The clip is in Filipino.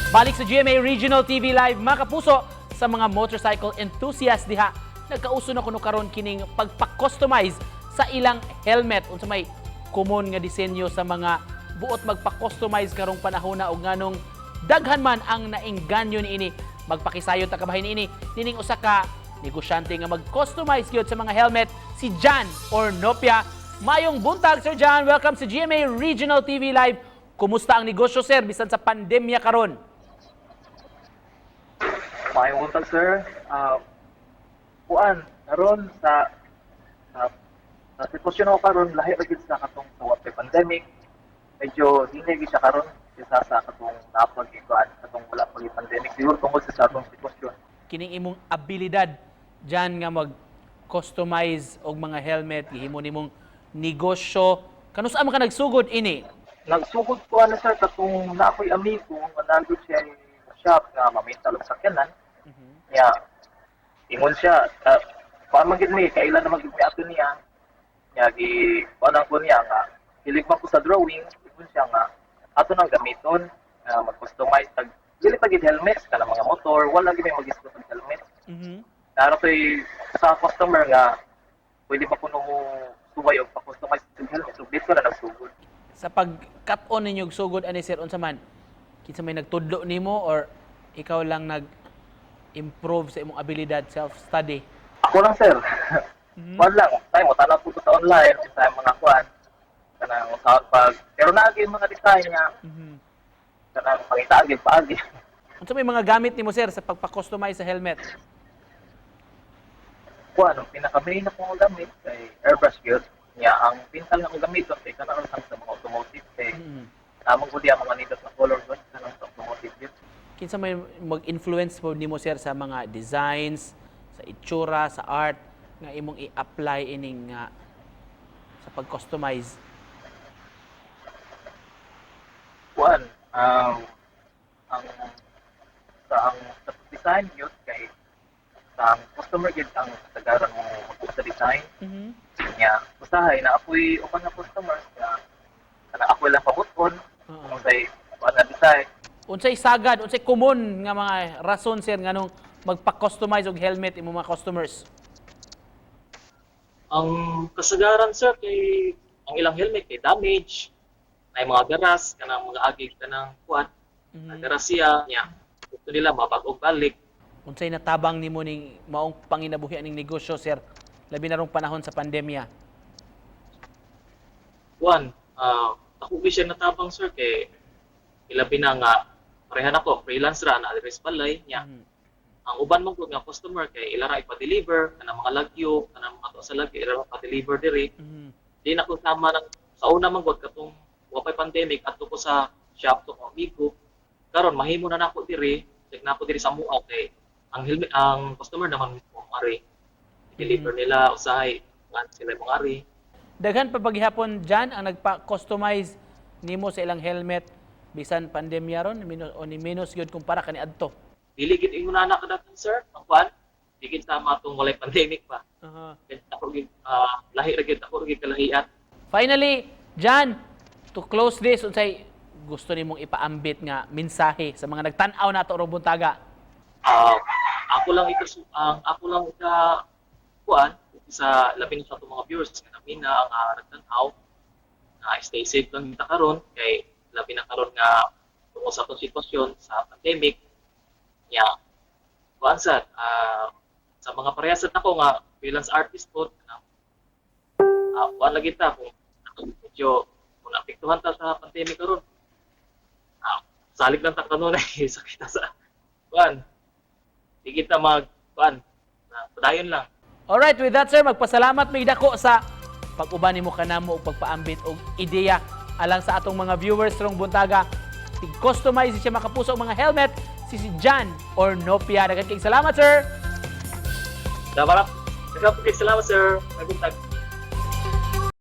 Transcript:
Balik sa GMA Regional TV Live, mga kapuso, sa mga motorcycle enthusiast diha. Nagkauso na kuno karon kining pagpa-customize sa ilang helmet unsa may common nga disenyo sa mga buot magpa-customize karong panahon na og nganong daghan man ang naengganyo niini. Magpakisayon ta kabahin niini nining usa ka negosyante nga mag-customize gyud sa mga helmet, si Jan Ornopia. Mayong buntag, Sir Jan. Welcome sa GMA Regional TV Live. Kumusta ang negosyo, sir, bisan sa pandemya karon? Mayong buntag, sir. Kuan karon sa sitwasyon ako karon lahi ra gyud sa katong tuwa sa pandemic. Medyo dili gyud siya karon isa sa katong napag ikuan katong wala pa gyud pandemic siguro tungod sa atong sitwasyon. Kining imong abilidad dyan nga mag-customize og mga helmet, gihimo nimong negosyo. Kanusa man ka nagsugod ini? Nagsugod ko ano sir katong na ako'y amigo nga nandun siya sa shop nga mamintal og sakyanan. Nya ingon siya paano magid mi kailan na magid mi ato niya. Nya gi paano ko niya nga hiligma ko sa drawing, ingon siya nga ato nang gamiton mag-customize tag dili pa gid helmets kana mga motor, wala gid may mag-ispo sa helmet. Naro ko'y sa customer nga pwede pa kuno mo subay og pa-customize sa helmet, so dito na nagsugod. Sa pag-cut-on ninyo og sugod ani sir unsa man? Kinsa may nagtudlo nimo or ikaw lang nag-improve sa imong abilidad self-study? Ako lang sir. Kuan lang, tayo mo tanap ko sa online sa mga kuan. Kanang usahan pag pero naagi yung mga design nga. Kanang pangitaagi paagi. Unsa may mga gamit nimo sir sa pagpa-customize sa helmet? Kuan, ang pinaka-main na kong gamit kay airbrush gear. Nya ang pintal na kong gamit kay kanang sa mga automotive kay among ko diya mga nidot na color guard kanang sa automotive gear. Kinsa may mag-influence po nimo sir sa mga designs, sa itsura, sa art nga imong i-apply ining sa pag-customize? Kuan, ang sa design yun kay sa customer gid ang tagaran mo sa design. Nya usahay na ako'y upan na customers nga kana ako lang pabuton kung say na design. Unsay sagad, unsay common nga mga rason sir nganong magpa-customize og helmet imong mga customers? Ang kasagaran sir kay ang ilang helmet kay damage, na mga garas kanang mga agig kanang kuan, garasya nya. Gusto nila mabag-og balik. Unsay natabang nimo ning maong panginabuhi ning negosyo sir labi na rong panahon sa pandemya? Kuan, ako siya natabang sir kay ilabi na nga parehan ako freelance ra na address balay nya. Ang uban mo nga customer kay ilara ipa-deliver kanang mga lagyo, kanang mga to sa lagyo ilara pa-deliver diri. Di na ko sama nang sa una man gud katong wapay pandemic adto ko sa shop to ko amigo. Karon mahimo na nako diri, check na ako diri sa mua kay ang helmet ang customer naman mo ari. Deliver nila usahay kan sila mo ari. Daghan pa paghihapon dyan ang nagpa-customize nimo sa ilang helmet bisan pandemya ron o ni minus gyud kumpara kani adto. Dili gid ingon na kadatan sir, ang kwan. Digid tama tong walay pandemic pa. Ako gid lahi ra gid ako gid kalahian. Finally, Jan, to close this unsay gusto nimong ipaambit nga mensahe sa mga nagtan-aw nato ro buntaga? Ako lang ika kuan sa labi sa atong mga viewers nga namin na ang nagtan-aw na stay safe lang kita karon kay labi na karon nga tungkol sa atong sitwasyon sa pandemic nya kuan sa mga parehas nako nga freelance artist po kuan lagi ta kung medyo kung naapektuhan ta sa pandemic karon salig lang ta kanon sa kita sa kuan di kita mag kuan padayon lang. Alright, with that sir, magpasalamat may dako sa pag-uban nimo kanamo og pagpaambit og ideya alang sa atong mga viewers rong buntaga. Tig-customize siya makapuso og mga helmet si Jan Ornopia. Daghang salamat sir. Salamat sir. Nagbuntag.